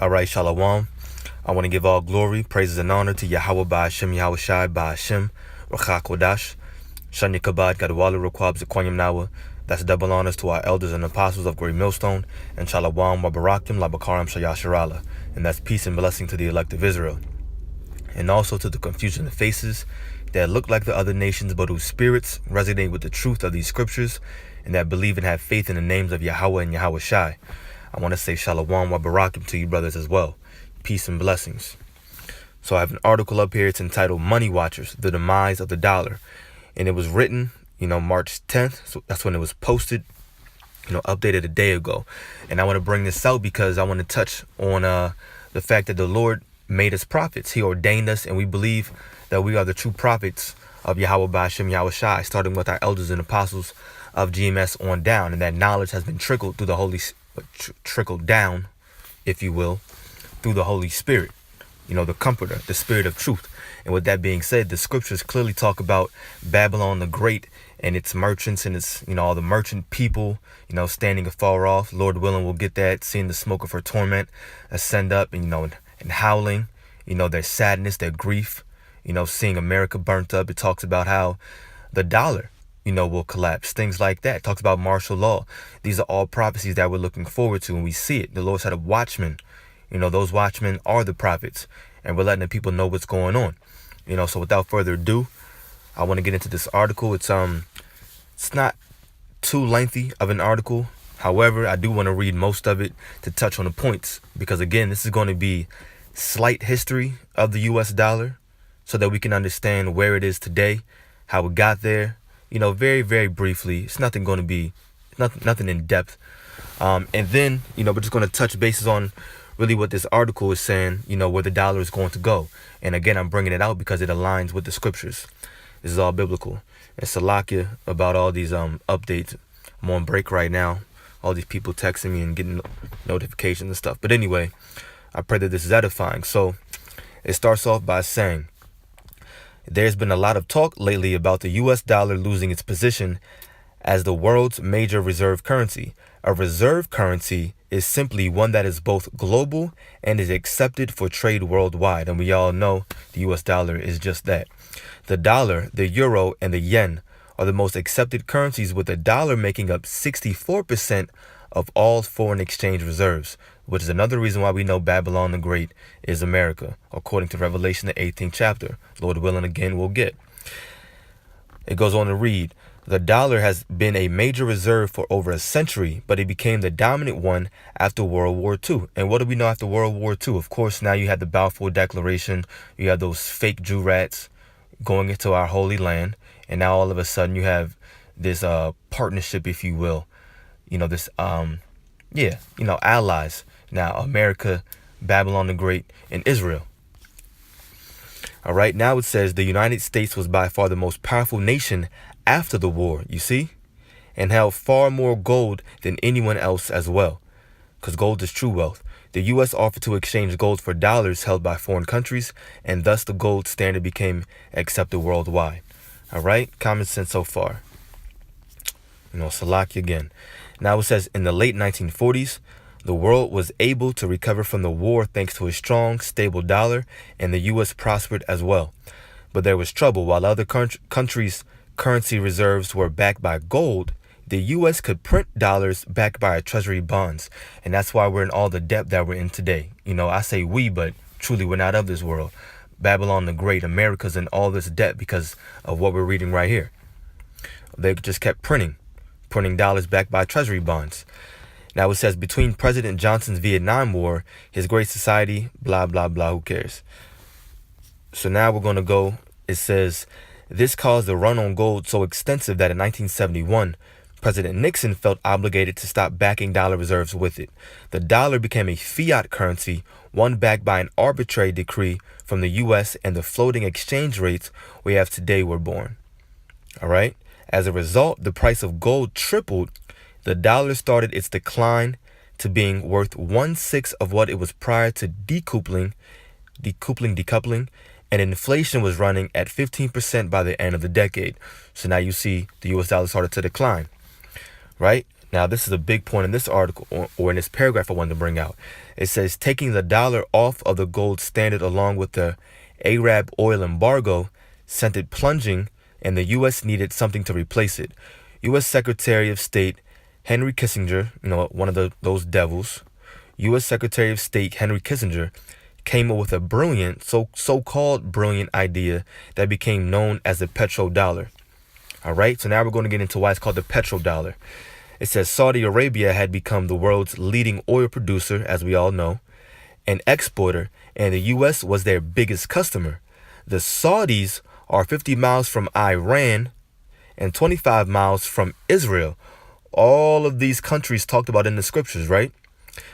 All right, Shalom. I want to give all glory, praises, and honor to Yahweh Ba'ashem, Yahweh Shai Ba'ashem, Rachak Kodash, Shanya Kabad, Gadwala Rukwab, Zekwanyam Nawa. That's double honors to our elders and apostles of Great Millstone, and Shalom Wabarakim, Labakaram Shayashirala. And that's peace and blessing to the elect of Israel. And also to the confusion of faces that look like the other nations, but whose spirits resonate with the truth of these scriptures, and that believe and have faith in the names of Yahweh and Yahweh Shai. I want to say Shalom Wabarakim to you brothers as well. Peace and blessings. So I have an article up here. It's entitled Money Watchers, the Demise of the Dollar. And it was written, March 10th. So that's when it was posted, updated a day ago. And I want to bring this out because I want to touch on the fact that the Lord made us prophets. He ordained us, and we believe that we are the true prophets of Yahweh Ba'ashem, Yahweh Shai, starting with our elders and apostles of GMS on down. And that knowledge has been trickled through the trickled down, if you will, through the Holy Spirit, the Comforter, the Spirit of truth. And with that being said, the scriptures clearly talk about Babylon the Great and its merchants and its, all the merchant people, standing afar off. Lord willing, we'll get that, seeing the smoke of her torment ascend up and, and howling, their sadness, their grief, seeing America burnt up. It talks about how the dollar, will collapse, things like that. It talks about martial law. These are all prophecies that we're looking forward to, and we see it. The Lord said of watchmen, those watchmen are the prophets, and we're letting the people know what's going on. So without further ado, I want to get into this article. It's not too lengthy of an article. However, I do want to read most of it to touch on the points, because again, this is going to be slight history of the US dollar so that we can understand where it is today, how it got there, very, very briefly. It's nothing going to be nothing in depth. And then, we're just going to touch bases on really what this article is saying, where the dollar is going to go. And again, I'm bringing it out because it aligns with the scriptures. This is all biblical. And Salakia about all these updates. I'm on break right now. All these people texting me and getting notifications and stuff. But anyway, I pray that this is edifying. So it starts off by saying, there's been a lot of talk lately about the US dollar losing its position as the world's major reserve currency. A reserve currency is simply one that is both global and is accepted for trade worldwide. And we all know the US dollar is just that. The dollar, the euro, and the yen are the most accepted currencies, with the dollar making up 64% of all foreign exchange reserves, which is another reason why we know Babylon the Great is America, according to Revelation, the 18th chapter. Lord willing, again, we'll get. It goes on to read, the dollar has been a major reserve for over a century, but it became the dominant one after World War II. And what do we know after World War II? Of course, now you had the Balfour Declaration. You have those fake Jew rats going into our holy land. And now all of a sudden you have this partnership, if you will. This, allies. Now, America, Babylon the Great, and Israel. All right, now it says the United States was by far the most powerful nation after the war, you see, and held far more gold than anyone else as well, because gold is true wealth. The U.S. offered to exchange gold for dollars held by foreign countries, and thus the gold standard became accepted worldwide. All right, common sense so far. Salaki again. Now it says in the late 1940s, the world was able to recover from the war thanks to a strong, stable dollar, and the U.S. prospered as well. But there was trouble. While other countries' currency reserves were backed by gold, the U.S. could print dollars backed by our treasury bonds. And that's why we're in all the debt that we're in today. I say we, but truly we're not of this world. Babylon the Great, America's in all this debt because of what we're reading right here. They just kept printing dollars backed by treasury bonds. Now it says between President Johnson's Vietnam War, his Great Society, blah, blah, blah, who cares? So now we're going to go, it says, this caused a run on gold so extensive that in 1971, President Nixon felt obligated to stop backing dollar reserves with it. The dollar became a fiat currency, one backed by an arbitrary decree from the U.S., and the floating exchange rates we have today were born. All right. As a result, the price of gold tripled. The dollar started its decline to being worth 1/6 of what it was prior to decoupling, and inflation was running at 15% by the end of the decade. So now you see the US dollar started to decline, right? Now, this is a big point in this article or in this paragraph I wanted to bring out. It says taking the dollar off of the gold standard along with the Arab oil embargo sent it plunging, and the U.S. needed something to replace it. U.S. Secretary of State Henry Kissinger, one of those devils, U.S. Secretary of State Henry Kissinger came up with a brilliant, so-called brilliant idea that became known as the petrodollar. All right, so now we're going to get into why it's called the petrodollar. It says Saudi Arabia had become the world's leading oil producer, as we all know, an exporter, and the U.S. was their biggest customer. The Saudis are 50 miles from Iran and 25 miles from Israel. All of these countries talked about in the scriptures, right?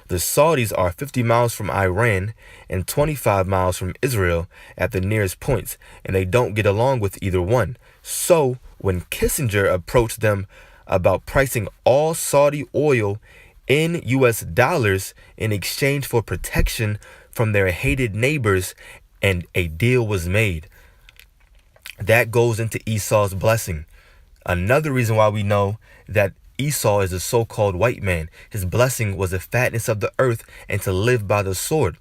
The Saudis are 50 miles from Iran and 25 miles from Israel at the nearest points, and they don't get along with either one. So when Kissinger approached them about pricing all Saudi oil in U.S. dollars in exchange for protection from their hated neighbors, and a deal was made. That goes into Esau's blessing. Another reason why we know that Esau is a so-called white man. His blessing was the fatness of the earth and to live by the sword.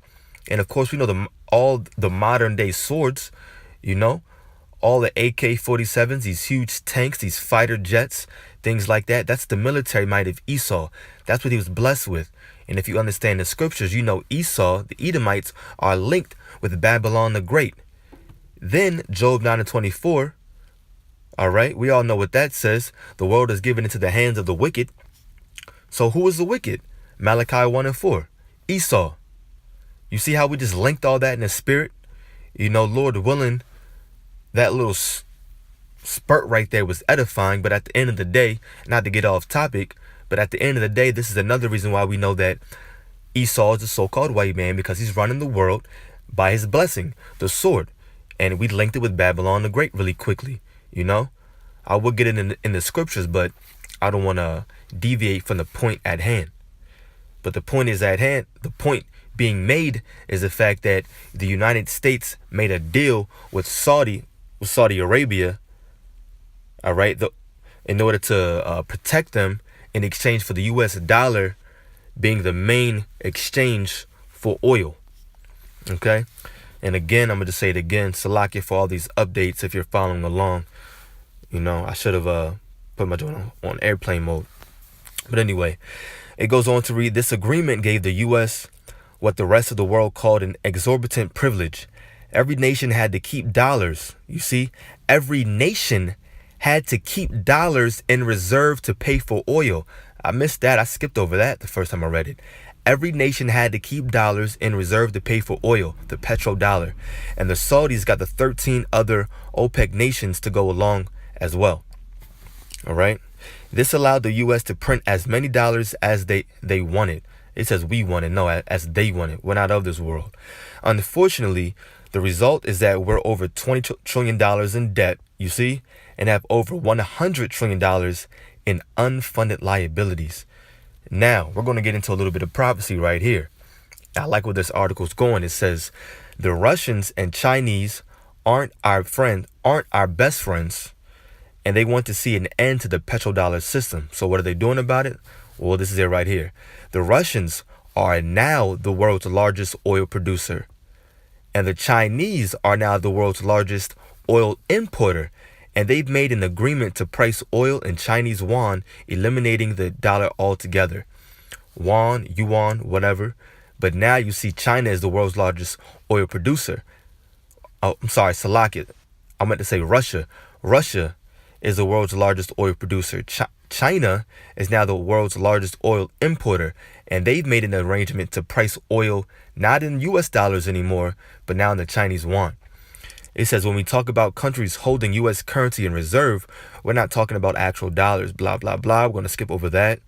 And of course, we know all the modern day swords, all the AK-47s, these huge tanks, these fighter jets, things like that. That's the military might of Esau. That's what he was blessed with. And if you understand the scriptures, Esau, the Edomites, are linked with Babylon the Great. Then Job 9:24. All right, we all know what that says. The world is given into the hands of the wicked. So who is the wicked? Malachi 1:4. Esau. You see how we just linked all that in the spirit? Lord willing, that little spurt right there was edifying. But at the end of the day, not to get off topic, but at the end of the day, this is another reason why we know that Esau is a so-called white man, because he's running the world by his blessing, the sword. And we linked it with Babylon the Great really quickly. I will get it in the scriptures, but I don't want to deviate from the point at hand. But the point is at hand. The point being made is the fact that the United States made a deal with Saudi Arabia, all right, in order to protect them in exchange for the U.S. dollar being the main exchange for oil. Okay? And again, I'm going to say it again, Salakia for all these updates if you're following along. I should have put my joint on airplane mode. But anyway, it goes on to read, this agreement gave the U.S. what the rest of the world called an exorbitant privilege. Every nation had to keep dollars. You see, every nation had to keep dollars in reserve to pay for oil. I missed that. I skipped over that the first time I read it. Every nation had to keep dollars in reserve to pay for oil, the petrodollar. And the Saudis got the 13 other OPEC nations to go along as well. All right. This allowed the U.S. to print as many dollars as they wanted. It says we wanted. No, as they wanted. We're not of this world. Unfortunately, the result is that we're over $20 trillion in debt, you see, and have over $100 trillion in unfunded liabilities. Now, we're going to get into a little bit of prophecy right here. I like where this article's going. It says, the Russians and Chinese aren't our best friends, and they want to see an end to the petrodollar system. So what are they doing about it? Well, this is it right here. The Russians are now the world's largest oil producer, and the Chinese are now the world's largest oil importer. And they've made an agreement to price oil in Chinese yuan, eliminating the dollar altogether. Yuan, whatever. But now you see China is the world's largest oil producer. Oh, I'm sorry, Salakia. I meant to say Russia. Russia is the world's largest oil producer. China is now the world's largest oil importer. And they've made an arrangement to price oil not in U.S. dollars anymore, but now in the Chinese yuan. It says when we talk about countries holding U.S. currency in reserve, we're not talking about actual dollars, blah, blah, blah. We're going to skip over that.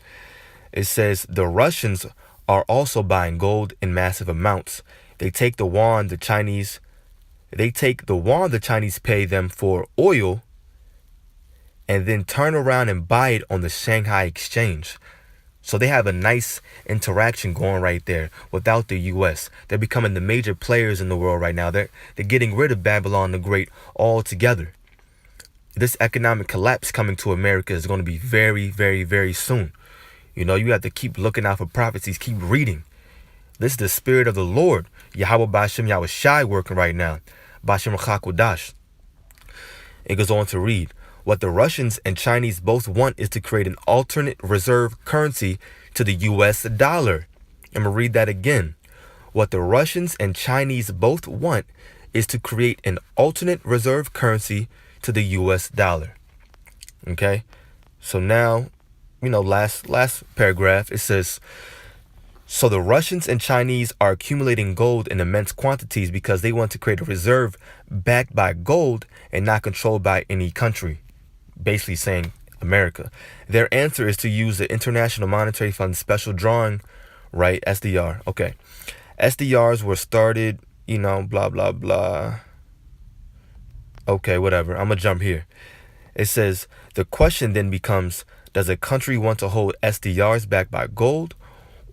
It says the Russians are also buying gold in massive amounts. They take the yuan the Chinese pay them for oil and then turn around and buy it on the Shanghai exchange. So they have a nice interaction going right there without the U.S. They're becoming the major players in the world right now. They're getting rid of Babylon the Great altogether. This economic collapse coming to America is going to be very, very, very soon. You have to keep looking out for prophecies, keep reading. This is the spirit of the Lord, Yahweh Ba'ashem Yahweh Shai, working right now. Ba'ashem Rachakodash. It goes on to read, what the Russians and Chinese both want is to create an alternate reserve currency to the US dollar. I'm going to read that again. What the Russians and Chinese both want is to create an alternate reserve currency to the US dollar. Okay? So now, last paragraph, it says, so the Russians and Chinese are accumulating gold in immense quantities because they want to create a reserve backed by gold and not controlled by any country. Basically saying America. Their answer is to use the International Monetary Fund special drawing, right? SDR. Okay. SDRs were started, blah, blah, blah. Okay, whatever. I'm going to jump here. It says, the question then becomes, does a country want to hold SDRs backed by gold?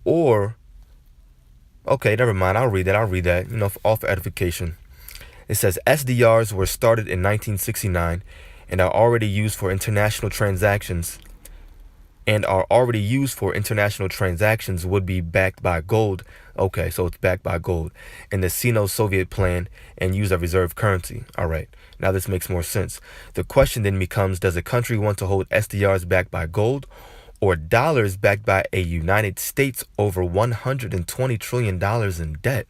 Or, okay, never mind. I'll read that, all for edification. It says, SDRs were started in 1969 and are already used for international transactions would be backed by gold. Okay, so it's backed by gold in the Sino-Soviet plan and use a reserve currency. All right, now this makes more sense. The question then becomes, does a country want to hold SDRs backed by gold or dollars backed by a United States over $120 trillion in debt?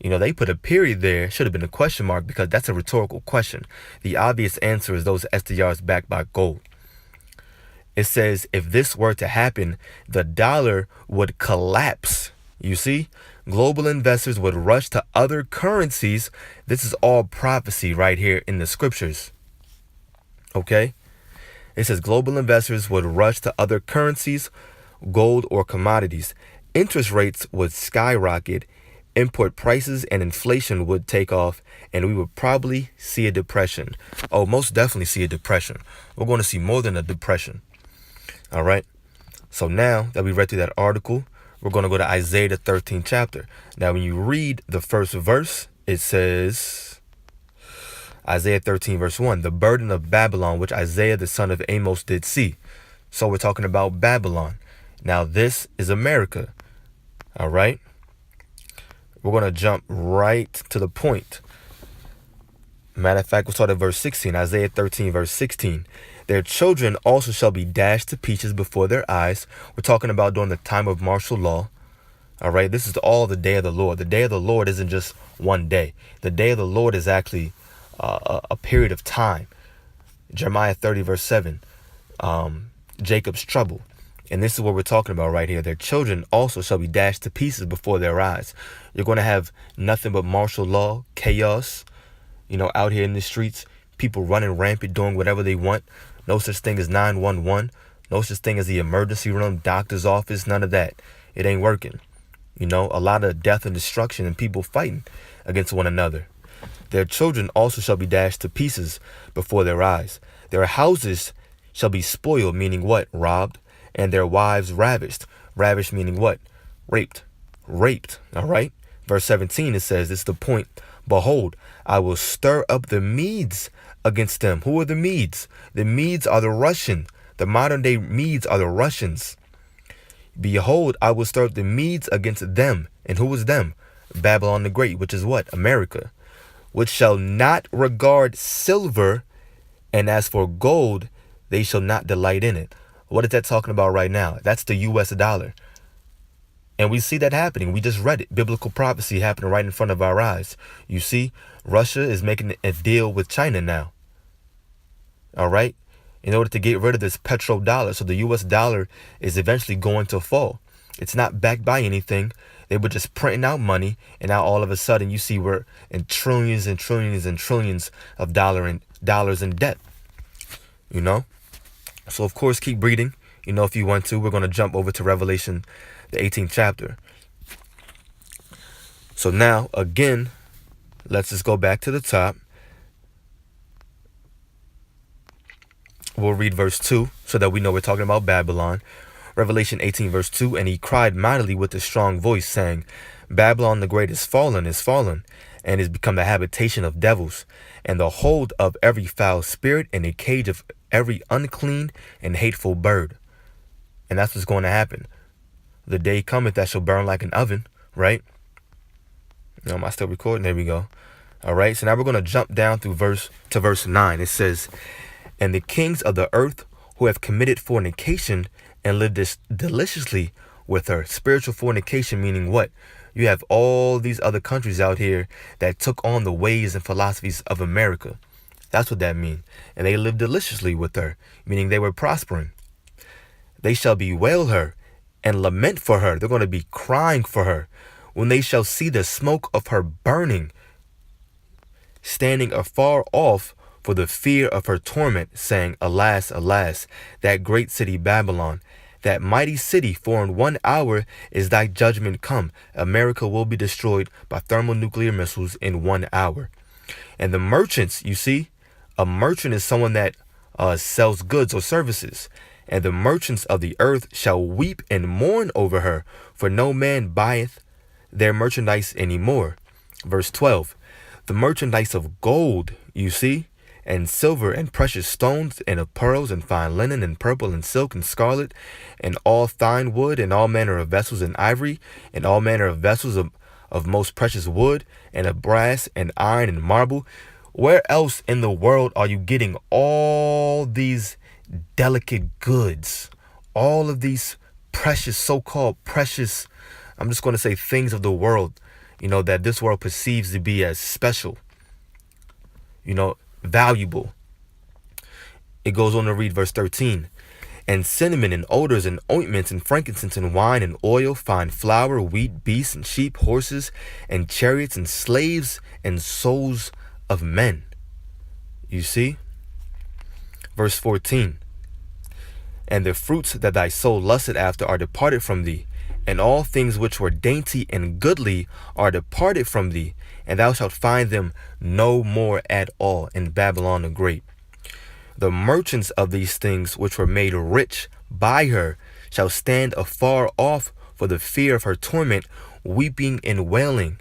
They put a period there. Should have been a question mark because that's a rhetorical question. The obvious answer is those SDRs backed by gold. It says if this were to happen, the dollar would collapse. You see, global investors would rush to other currencies. This is all prophecy right here in the scriptures. Okay? It says global investors would rush to other currencies, gold or commodities. Interest rates would skyrocket. Import prices and inflation would take off, and we would probably see a depression. Oh, most definitely see a depression. We're going to see more than a depression. All right. So now that we read through that article, we're going to go to Isaiah the 13th chapter. Now, when you read the first verse, it says, Isaiah 13 verse 1, the burden of Babylon, which Isaiah the son of Amos did see. So we're talking about Babylon. Now, this is America. All right. We're going to jump right to the point. Matter of fact, we'll start at verse 16. Isaiah 13, verse 16. Their children also shall be dashed to pieces before their eyes. We're talking about during the time of martial law. All right, this is all the day of the Lord. The day of the Lord isn't just one day. The day of the Lord is actually a period of time. Jeremiah 30, verse 7. Jacob's trouble. And this is what we're talking about right here. Their children also shall be dashed to pieces before their eyes. You're going to have nothing but martial law, chaos, out here in the streets, people running rampant, doing whatever they want. No such thing as 911. No such thing as the emergency room, doctor's office, none of that. It ain't working. A lot of death and destruction and people fighting against one another. Their children also shall be dashed to pieces before their eyes. Their houses shall be spoiled, meaning what? Robbed. And their wives ravished. Ravished meaning what? Raped. All right. Verse 17, it says, this is the point. Behold, I will stir up the Medes against them. Who are the Medes? The Medes are the Russian. The modern day Medes are the Russians. Behold, I will stir up the Medes against them. And who is them? Babylon the Great, which is what? America. Which shall not regard silver, and as for gold, they shall not delight in it. What is that talking about right now? That's the US dollar. And we see that happening. We just read it. Biblical prophecy happening right in front of our eyes. You see, Russia is making a deal with China now. All right. In order to get rid of this petrodollar. So the US dollar is eventually going to fall. It's not backed by anything. They were just printing out money. And now all of a sudden you see we're in trillions and trillions and trillions of dollars in debt. So, of course, keep reading. If you want to, we're going to jump over to Revelation, the 18th chapter. So now, again, let's just go back to the top. We'll read verse 2 so that we know we're talking about Babylon. Revelation 18, verse 2, and he cried mightily with a strong voice, saying, Babylon the great is fallen, and is become the habitation of devils, and the hold of every foul spirit, and a cage of every unclean and hateful bird. And that's what's going to happen. The day cometh that shall burn like an oven, right? Am I still recording? There we go. All right. So now we're going to jump down through verse 9. It says, and the kings of the earth who have committed fornication and lived deliciously with her. Spiritual fornication, meaning what? You have all these other countries out here that took on the ways and philosophies of America. That's what that means. And they lived deliciously with her, meaning they were prospering. They shall bewail her and lament for her. They're going to be crying for her when they shall see the smoke of her burning, standing afar off for the fear of her torment, saying, alas, alas, that great city Babylon, that mighty city, for in 1 hour is thy judgment come. America will be destroyed by thermonuclear missiles in 1 hour. And the merchants, you see, a merchant is someone that sells goods or services. And the merchants of the earth shall weep and mourn over her, for no man buyeth their merchandise anymore. Verse 12, the merchandise of gold, you see, and silver and precious stones and of pearls and fine linen and purple and silk and scarlet and all fine wood and all manner of vessels and ivory and all manner of vessels of most precious wood and of brass and iron and marble. Where else in the world are you getting all these delicate goods, all of these precious, so-called precious, I'm just going to say things of the world, that this world perceives to be as special, valuable? It goes on to read verse 13. And cinnamon and odors and ointments and frankincense and wine and oil, fine flour, wheat, beasts and sheep, horses and chariots and slaves and souls of men. You see? Verse 14. And the fruits that thy soul lusted after are departed from thee, and all things which were dainty and goodly are departed from thee, and thou shalt find them no more at all in Babylon the Great. The merchants of these things which were made rich by her shall stand afar off for the fear of her torment, weeping and wailing.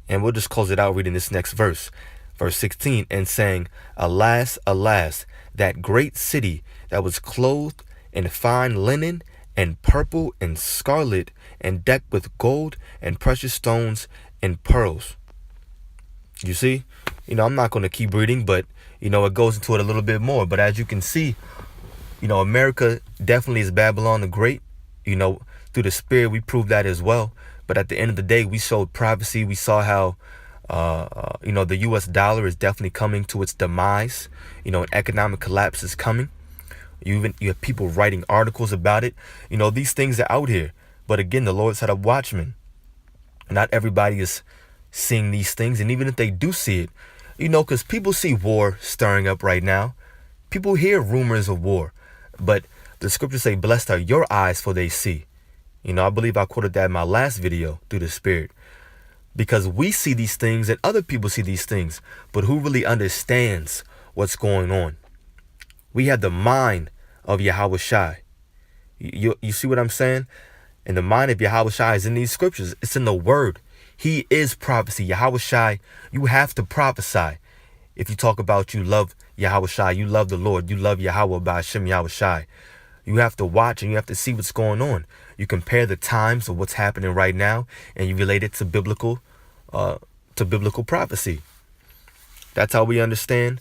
And we'll just close it out reading this next verse. Verse 16, and saying, alas, alas, that great city that was clothed in fine linen and purple and scarlet and decked with gold and precious stones and pearls. You see, I'm not going to keep reading, but, it goes into it a little bit more. But as you can see, America definitely is Babylon the Great. Through the Spirit, we proved that as well. But at the end of the day, we showed prophecy. We saw how, the U.S. dollar is definitely coming to its demise. An economic collapse is coming. You have people writing articles about it. These things are out here. But again, the Lord set up watchmen. Not everybody is seeing these things. And even if they do see it, because people see war stirring up right now. People hear rumors of war. But the scriptures say, blessed are your eyes for they see. I believe I quoted that in my last video through the Spirit. Because we see these things and other people see these things. But who really understands what's going on? We have the mind of Yahweh Shai. You see what I'm saying? And the mind of Yahweh Shai is in these scriptures. It's in the word. He is prophecy. Yahweh Shai, you have to prophesy. If you talk about you love Yahweh Shai, you love the Lord, you love Yahweh by Hashem Yahweh Shai. You have to watch and you have to see what's going on. You compare the times of what's happening right now and you relate it to biblical prophecy. That's how we understand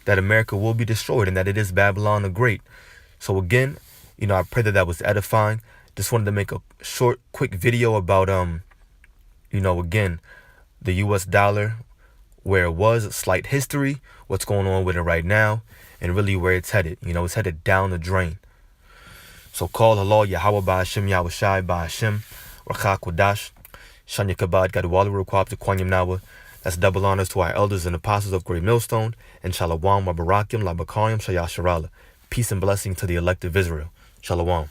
that America will be destroyed and that it is Babylon the Great. So again, I pray that was edifying. Just wanted to make a short, quick video about, again, the U.S. dollar, where it was, slight history, what's going on with it right now, and really where it's headed. It's headed down the drain. So call Allah, Yahweh by Hashem, Yahweh Shai by Hashem, Rakha Kodash, Shanya Kabad, Gadwali Rukwab to Kwanyam Nawa. That's double honors to our elders and apostles of Great Millstone, and Shalawam wa Barakim la Bakariam Shayasharala. Peace and blessing to the elect of Israel. Shalom.